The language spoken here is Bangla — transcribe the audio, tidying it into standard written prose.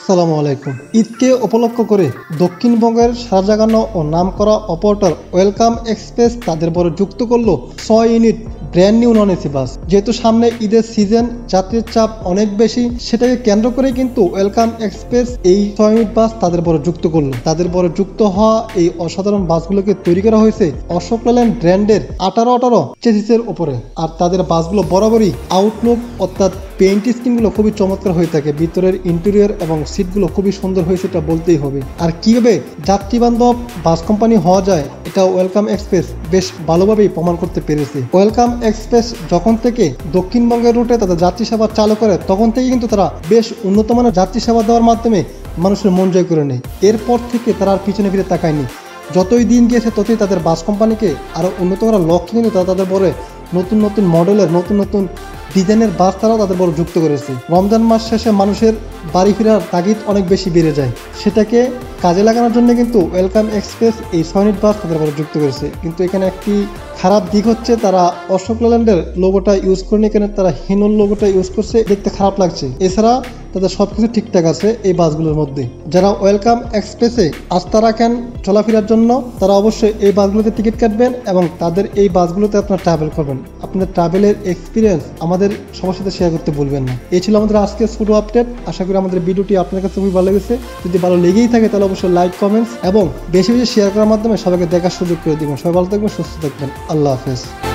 আসসালামু আলাইকুম। ঈদকে উপলক্ষ করে দক্ষিণবঙ্গের সাজাগানো ও নামকরা অপারেটর ওয়েলকাম এক্সপ্রেস তাদের বড় যুক্ত করলো 6 unit brand new non AC bus. যেহেতু সামনে ঈদের সিজন, যাত্রীর চাপ অনেক বেশি, সেটাকে কেন্দ্র করে কিন্তু ওয়েলকাম এক্সপ্রেস এই 6 ইউনিট বাস তাদের বড় যুক্ত করলো। তাদের বড় যুক্ত হওয়া এই অসাধারণ বাসগুলোকে তৈরি করা হয়েছে অশোক লেল্যান্ড ব্র্যান্ডের 18 চেসিসের উপরে। আর তাদের বাসগুলো বরাবরই আউটলুক অর্থাৎ পেইন্ট স্কিনগুলো খুবই চমৎকার হয়ে থাকে। ভিতরের ইন্টেরিয়র এবং সিটগুলো খুবই সুন্দর হয়েছে, এটা বলতেই হবে। আর কিভাবে যাত্রীবান্ধব বাস কোম্পানি হওয়া যায়, এটা ওয়েলকাম এক্সপ্রেস বেশ ভালোভাবেই প্রমাণ করতে পেরেছে। ওয়েলকাম এক্সপ্রেস যখন থেকে দক্ষিণবঙ্গের রুটে তাদের যাত্রী সেবা চালু করে, তখন থেকে কিন্তু তারা বেশ উন্নত মানের যাত্রী সেবা দেওয়ার মাধ্যমে মানুষের মন জয় করে নেয়। এরপর থেকে তারা আর পিছনে ফিরে তাকায়নি। যতই দিন গিয়েছে ততই তাদের বাস কোম্পানিকে আরও উন্নত করার লক্ষ্যে কিন্তু তারা তাদের বড় নতুন নতুন মডেলের নতুন নতুন ডিজাইনের বাস তারাও তাদের বড় যুক্ত করেছে। রমজান মাস শেষে মানুষের বাড়ি ফেরার তাগিদ অনেক বেশি বেড়ে যায়, সেটাকে কাজে লাগানোর জন্য কিন্তু ওয়েলকাম এক্সপ্রেস এই 6 ইউনিট বাস তাদের বড় যুক্ত করেছে। কিন্তু এখানে একটি খারাপ দিক হচ্ছে, তারা অশোক লেল্যান্ডের লোগোটা ইউজ করেনি, এখানে তারা হিনোর লোগোটা ইউজ করছে, দেখতে খারাপ লাগছে। এছাড়া তাদের সবকিছু ঠিকঠাক আছে এই বাসগুলোর মধ্যে। যারা ওয়েলকাম এক্সপ্রেসে আস্থা রাখেন চলাফেরার জন্য, তারা অবশ্যই এই বাসগুলোতে টিকিট কাটবেন এবং তাদের এই বাসগুলোতে আপনারা ট্রাভেল করবেন। আপনাদের ট্রাভেলের এক্সপিরিয়েন্স আমাদের সবার সাথে শেয়ার করতে ভুলবেন না। এই ছিল আমাদের আজকের ছোটো আপডেট। আশা করি আমাদের ভিডিওটি আপনার কাছে খুবই ভালো লেগেছে। যদি ভালো লেগেই থাকে তাহলে অবশ্যই লাইক, কমেন্টস এবং বেশি বেশি শেয়ার করার মাধ্যমে সবাইকে দেখার সুযোগ করে দিবেন। সবাই ভালো থাকবেন, সুস্থ থাকবেন। আল্লাহ হাফেজ।